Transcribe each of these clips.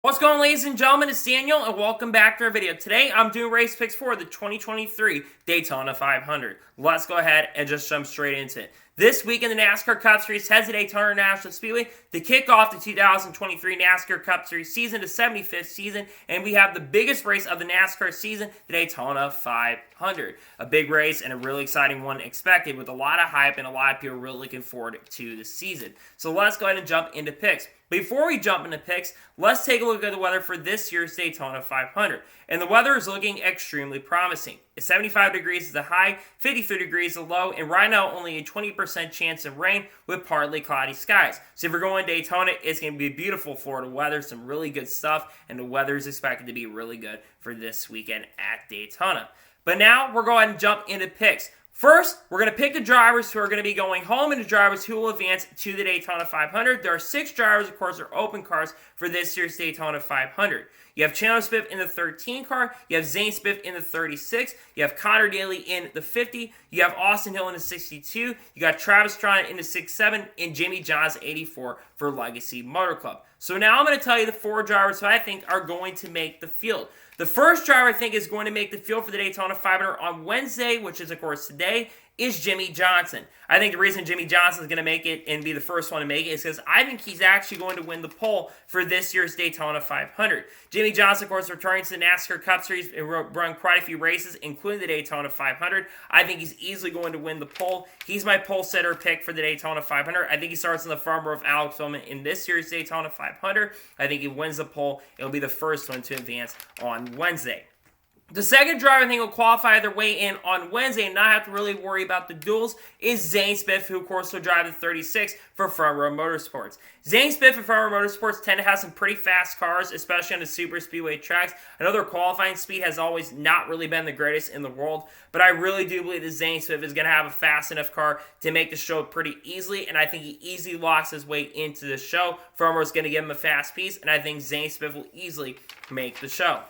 What's going on, ladies and gentlemen? It's Daniel, and welcome back to our video. Today, I'm doing race picks for the 2023 Daytona 500. Let's go ahead and just jump straight into it. This week in the NASCAR Cup Series, heads to Daytona International Speedway to kick off the 2023 NASCAR Cup Series season, the 75th season, and we have the biggest race of the NASCAR season, the Daytona 500. A big race and a really exciting one expected with a lot of hype and a lot of people really looking forward to the season. So let's go ahead and jump into picks. Before we jump into picks, let's take a look at the weather for this year's Daytona 500. And the weather is looking extremely promising. 75 degrees is the high, 53 degrees is the low, and right now only a 20% chance of rain with partly cloudy skies. So if you're going to Daytona, it's going to be beautiful Florida weather, some really good stuff, and the weather is expected to be really good for this weekend at Daytona. But now we're going to jump into picks. First, we're going to pick the drivers who are going to be going home and the drivers who will advance to the Daytona 500. There are 6 drivers, of course, are open cars for this year's Daytona 500. You have Chandler Smith in the 13 car. You have Zane Smith in the 36. You have Connor Daly in the 50. You have Austin Hill in the 62. You got Travis Strana in the 67. And Jimmy Johnson 84 for Legacy Motor Club. So now I'm going to tell you the 4 drivers who I think are going to make the field. The first driver I think is going to make the field for the Daytona 500 on Wednesday, which is, of course, today, is Jimmy Johnson. I think the reason Jimmy Johnson is going to make it and be the first one to make it is because I think he's actually going to win the pole for this year's Daytona 500. Jimmy Johnson, of course, returning to the NASCAR Cup Series and run quite a few races, including the Daytona 500. I think he's easily going to win the pole. He's my pole setter pick for the Daytona 500. I think he starts in the front row of Alex Bowman in this year's Daytona 500. I think he wins the pole. It'll be the first one to advance on Wednesday. The second driver I think will qualify their way in on Wednesday and not have to really worry about the duels is Zane Smith, who of course will drive the 36 for Front Row Motorsports. Zane Smith and Front Row Motorsports tend to have some pretty fast cars, especially on the super speedway tracks. I know their qualifying speed has always not really been the greatest in the world, but I really do believe that Zane Smith is going to have a fast enough car to make the show pretty easily, and I think he easily locks his way into the show. Front Row is going to give him a fast piece, and I think Zane Smith will easily make the show.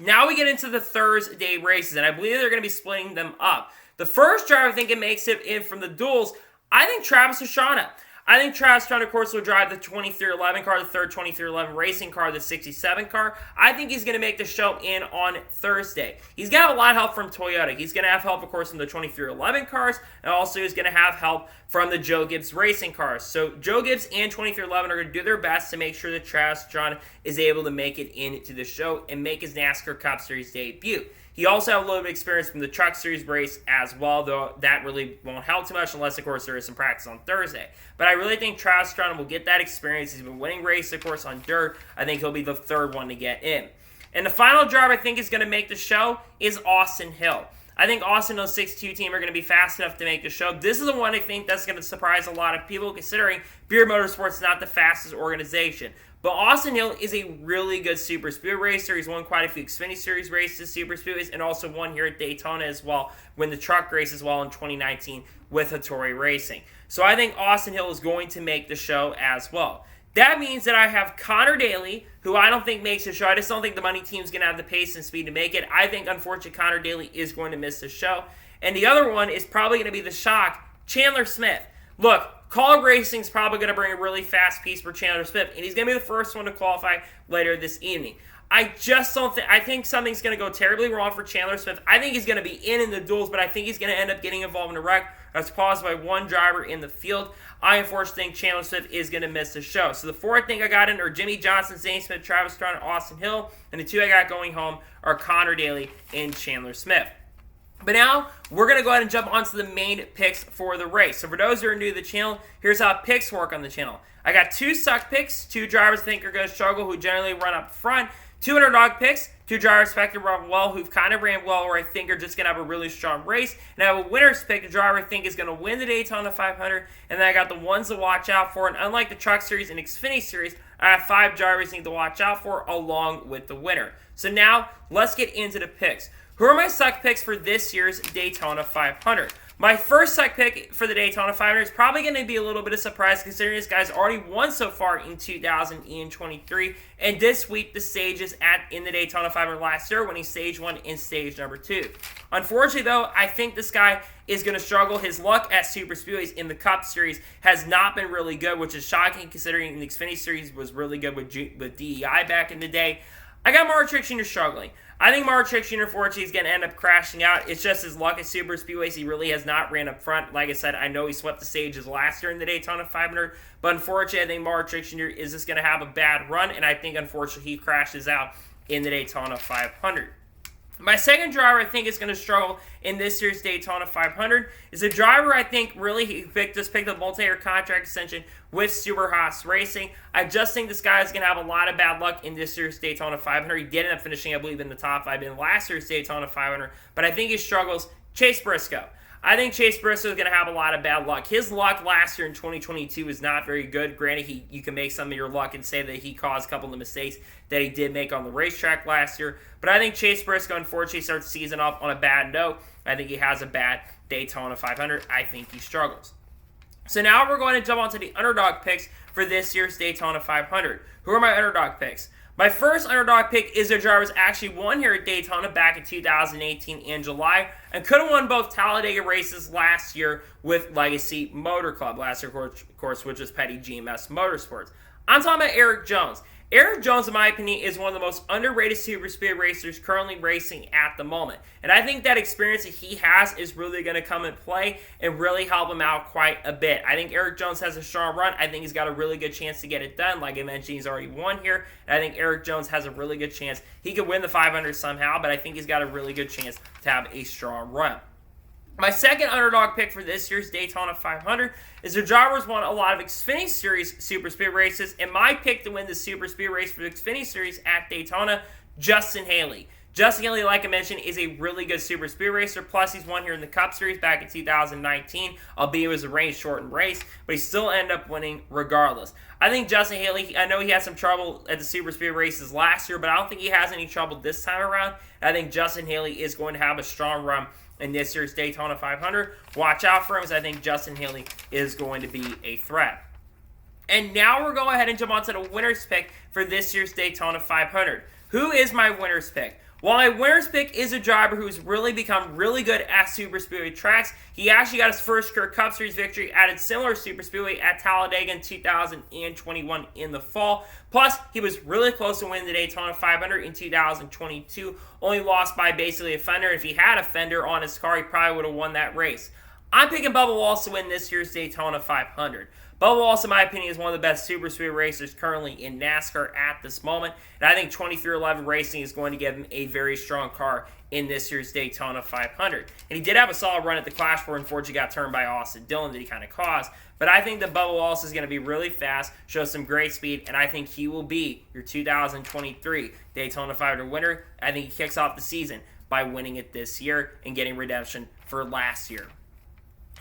Now we get into the Thursday races, and I believe they're going to be splitting them up. The first driver I think it makes it in from the duels, I think Travis Pastrana. I think Travis Pastrana, of course, will drive the 2311 car, the third 2311 racing car, the 67 car. I think he's going to make the show in on Thursday. He's going to have a lot of help from Toyota. He's going to have help, of course, from the 2311 cars, and also he's going to have help from the Joe Gibbs racing cars. So Joe Gibbs and 2311 are going to do their best to make sure that Travis Pastrana is able to make it into the show and make his NASCAR Cup Series debut. He also has a little bit of experience from the Truck Series race as well, though that really won't help too much unless, of course, there is some practice on Thursday. But I really think Travis Pastrana will get that experience. He's been winning races, of course, on dirt. I think he'll be the third one to get in. And the final driver I think is going to make the show is Austin Hill. I think Austin Hill's 6-2 team are going to be fast enough to make the show. This is the one I think that's going to surprise a lot of people, considering Beard Motorsports is not the fastest organization. But Austin Hill is a really good super speedway racer. He's won quite a few Xfinity Series races, super speedways, and also won here at Daytona as well, win the truck race as well in 2019 with Hattori Racing. So I think Austin Hill is going to make the show as well. That means that I have Connor Daly, who I don't think makes the show. I just don't think the money team's going to have the pace and speed to make it. I think, unfortunately, Connor Daly is going to miss the show. And the other one is probably going to be the shock, Chandler Smith. Look, Kaulig Racing's probably going to bring a really fast piece for Chandler Smith, and he's going to be the first one to qualify later this evening. I just don't think, I think something's going to go terribly wrong for Chandler Smith. I think he's going to be in the duels, but I think he's going to end up getting involved in a wreck that's caused by one driver in the field. I unfortunately think Chandler Smith is going to miss the show. So the 4 I think I got in are Jimmy Johnson, Zane Smith, Travis Strana, Austin Hill, and the 2 I got going home are Connor Daly and Chandler Smith. But now, we're going to go ahead and jump onto the main picks for the race. So for those who are new to the channel, here's how picks work on the channel. I got 2 suck picks, 2 drivers I think are going to struggle who generally run up front, 2 underdog picks, 2 drivers expected to run well who've kind of ran well or I think are just going to have a really strong race. And I have a winner's pick, a driver I think is going to win the Daytona 500. And then I got the ones to watch out for. And unlike the Truck Series and Xfinity Series, I have 5 drivers I need to watch out for along with the winner. So now, let's get into the picks. Who are my suck picks for this year's Daytona 500? My first sec pick for the Daytona 500 is probably going to be a little bit of surprise considering this guy's already won so far in 2023 and did sweep the stages in the Daytona 500 last year, winning stage 1 and stage number 2. Unfortunately, though, I think this guy is going to struggle. His luck at Super Speedways in the Cup Series has not been really good, which is shocking considering the Xfinity Series was really good with DEI back in the day. I got Martin Truex Jr. struggling. I think Martin Truex Jr. unfortunately is going to end up crashing out. It's just his luck at Super Speedways. He really has not ran up front. Like I said, I know he swept the stages last year in the Daytona 500, but unfortunately, I think Martin Truex Jr. is just going to have a bad run, and I think unfortunately he crashes out in the Daytona 500. My second driver I think is going to struggle in this year's Daytona 500 is a driver I think really he just picked a multi-year contract extension with Superhaas Racing. I just think this guy is going to have a lot of bad luck in this year's Daytona 500. He did end up finishing, I believe, in the top 5 in last year's Daytona 500, but I think he struggles. Chase Briscoe. I think Chase Briscoe is going to have a lot of bad luck. His luck last year in 2022 is not very good. Granted, you can make some of your luck and say that he caused a couple of mistakes that he did make on the racetrack last year. But I think Chase Briscoe, unfortunately, starts the season off on a bad note. I think he has a bad Daytona 500. I think he struggles. So now we're going to jump onto the underdog picks for this year's Daytona 500. Who are my underdog picks? My first underdog pick is a driver who's actually won here at Daytona back in 2018 in July and could have won both Talladega races last year with Legacy Motor Club last year, of course, which was Petty GMS Motorsports. I'm talking about Eric Jones. Eric Jones, in my opinion, is one of the most underrated super speed racers currently racing at the moment. And I think that experience that he has is really going to come in play and really help him out quite a bit. I think Eric Jones has a strong run. I think he's got a really good chance to get it done. Like I mentioned, he's already won here. And I think Eric Jones has a really good chance. He could win the 500 somehow, but I think he's got a really good chance to have a strong run. My second underdog pick for this year's Daytona 500 is the driver who's won a lot of Xfinity Series Super Speed races, and my pick to win the Super Speed race for the Xfinity Series at Daytona, Justin Haley. Justin Haley, like I mentioned, is a really good super speed racer. Plus, he's won here in the Cup Series back in 2019, albeit it was a rain-shortened race, but he still ended up winning regardless. I think Justin Haley, I know he had some trouble at the super speed races last year, but I don't think he has any trouble this time around. I think Justin Haley is going to have a strong run in this year's Daytona 500. Watch out for him, as I think Justin Haley is going to be a threat. And now we're going ahead and jump onto the winner's pick for this year's Daytona 500. Who is my winner's pick? Well, my winner's pick is a driver who's really become really good at super speedway tracks. He actually got his first career Cup Series victory at a similar super speedway at Talladega in 2021 in the fall. Plus, he was really close to winning the Daytona 500 in 2022. Only lost by basically a fender. If he had a fender on his car, he probably would have won that race. I'm picking Bubba Wallace to win this year's Daytona 500. Bubba Wallace, in my opinion, is one of the best super speed racers currently in NASCAR at this moment. And I think 2311 Racing is going to give him a very strong car in this year's Daytona 500. And he did have a solid run at the Clash where unfortunately got turned by Austin Dillon that he kind of caused. But I think that Bubba Wallace is going to be really fast, show some great speed, and I think he will be your 2023 Daytona 500 winner. I think he kicks off the season by winning it this year and getting redemption for last year.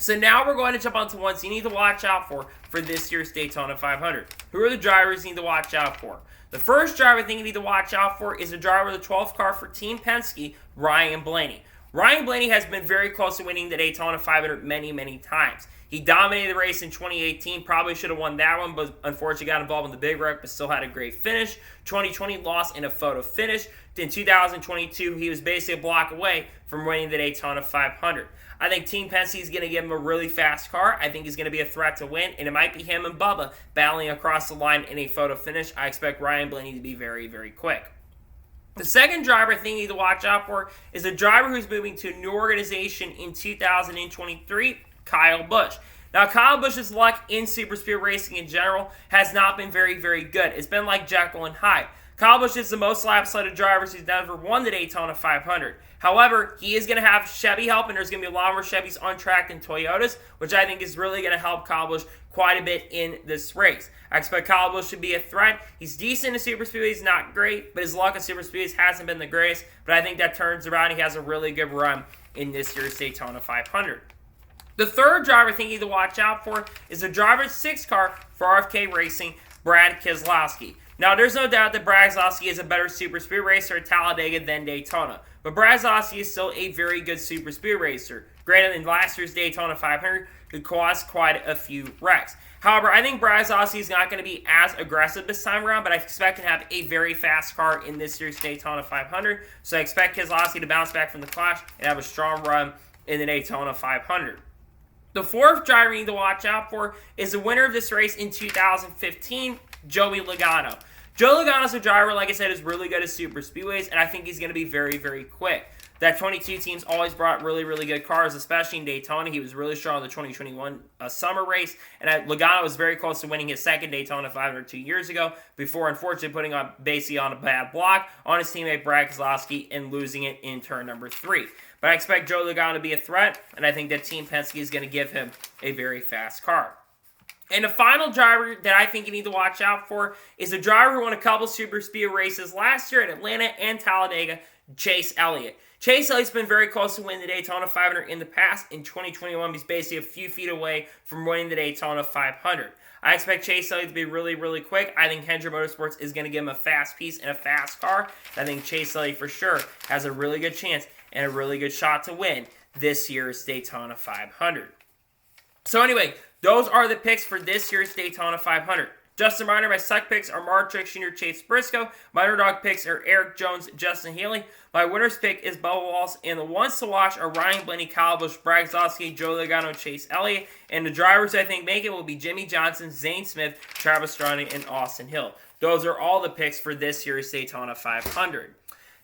So now we're going to jump onto ones you need to watch out for this year's Daytona 500. Who are the drivers you need to watch out for? The first driver I think you need to watch out for is the driver of the 12th car for Team Penske, Ryan Blaney. Ryan Blaney has been very close to winning the Daytona 500 many, many times. He dominated the race in 2018, probably should have won that one, but unfortunately got involved in the big wreck, but still had a great finish. 2020 lost in a photo finish. In 2022, he was basically a block away from winning the Daytona 500. I think Team Penske is going to give him a really fast car. I think he's going to be a threat to win, and it might be him and Bubba battling across the line in a photo finish. I expect Ryan Blaney to be very, very quick. The second driver I think you need to watch out for is a driver who's moving to a new organization in 2023, Kyle Busch. Now, Kyle Busch's luck in super speed racing in general has not been very, very good. It's been like Jekyll and Hyde. Kyle Busch is the most laps led of drivers who's never won the Daytona 500. However, he is going to have Chevy help, and there's going to be a lot more Chevys on track than Toyotas, which I think is really going to help Kyle Busch quite a bit in this race. I expect Kyle Busch to be a threat. He's decent in super speedways, not great, but his luck in super speedways hasn't been the greatest. But I think that turns around. He has a really good run in this year's Daytona 500. The third driver I think you need to watch out for is the driver's 6th car for RFK Racing, Brad Keselowski. Now, there's no doubt that Brad Keselowski is a better super speed racer at Talladega than Daytona, but Brad Keselowski is still a very good super speed racer. Granted, in last year's Daytona 500, he caused quite a few wrecks. However, I think Brad Keselowski is not going to be as aggressive this time around, but I expect him to have a very fast car in this year's Daytona 500, so I expect Keselowski to bounce back from the crash and have a strong run in the Daytona 500. The fourth driver you need to watch out for is the winner of this race in 2015, Joey Logano. Joey Logano's a driver, like I said, is really good at super speedways, and I think he's going to be very, very quick. That 22 team's always brought really, really good cars, especially in Daytona. He was really strong in the 2021 summer race, and Logano was very close to winning his second Daytona 500 2 years ago, before unfortunately putting on basically on a bad block on his teammate Brad Keselowski and losing it in turn number 3. But I expect Joey Logano to be a threat, and I think that Team Penske is going to give him a very fast car. And the final driver that I think you need to watch out for is a driver who won a couple super speed races last year at Atlanta and Talladega, Chase Elliott. Chase Elliott's been very close to winning the Daytona 500 in the past. In 2021, he's basically a few feet away from winning the Daytona 500. I expect Chase Elliott to be really, really quick. I think Hendrick Motorsports is going to give him a fast piece and a fast car. I think Chase Elliott for sure has a really good chance and a really good shot to win this year's Daytona 500. So anyway, those are the picks for this year's Daytona 500. Just a reminder, my suck picks are Mark Truex Jr., Chase Briscoe. My underdog picks are Eric Jones, Justin Haley. My winner's pick is Bubba Wallace. And the ones to watch are Ryan Blaney, Kyle Busch, Brad Keselowski, Joey Logano, Chase Elliott. And the drivers I think make it will be Jimmy Johnson, Zane Smith, Travis Strani, and Austin Hill. Those are all the picks for this year's Daytona 500.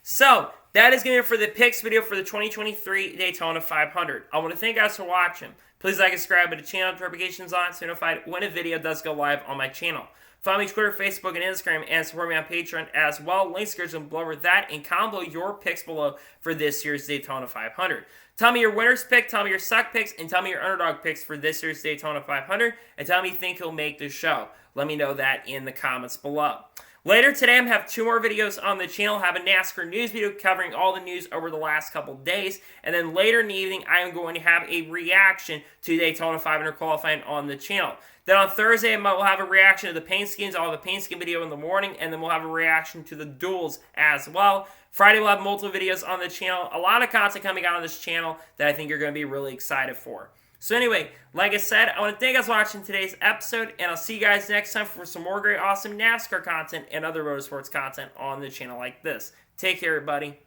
So, that is going to be it for the picks video for the 2023 Daytona 500. I want to thank you guys for watching. Please like and subscribe to the channel, notifications on, so you're notified when a video does go live on my channel. Follow me on Twitter, Facebook, and Instagram, and support me on Patreon as well. Links are below over that, and comment below your picks below for this year's Daytona 500. Tell me your winner's pick, tell me your suck picks, and tell me your underdog picks for this year's Daytona 500, and tell me you think he'll make the show. Let me know that in the comments below. Later today, I'm going to have 2 more videos on the channel. I have a NASCAR news video covering all the news over the last couple days. And then later in the evening, I am going to have a reaction to Daytona 500 qualifying on the channel. Then on Thursday, we'll have a reaction to the paint skins. I'll have a paint skin video in the morning, and then we'll have a reaction to the duels as well. Friday, we'll have multiple videos on the channel. A lot of content coming out on this channel that I think you're going to be really excited for. So anyway, like I said, I want to thank you guys for watching today's episode, and I'll see you guys next time for some more great, awesome NASCAR content and other motorsports content on the channel like this. Take care, everybody.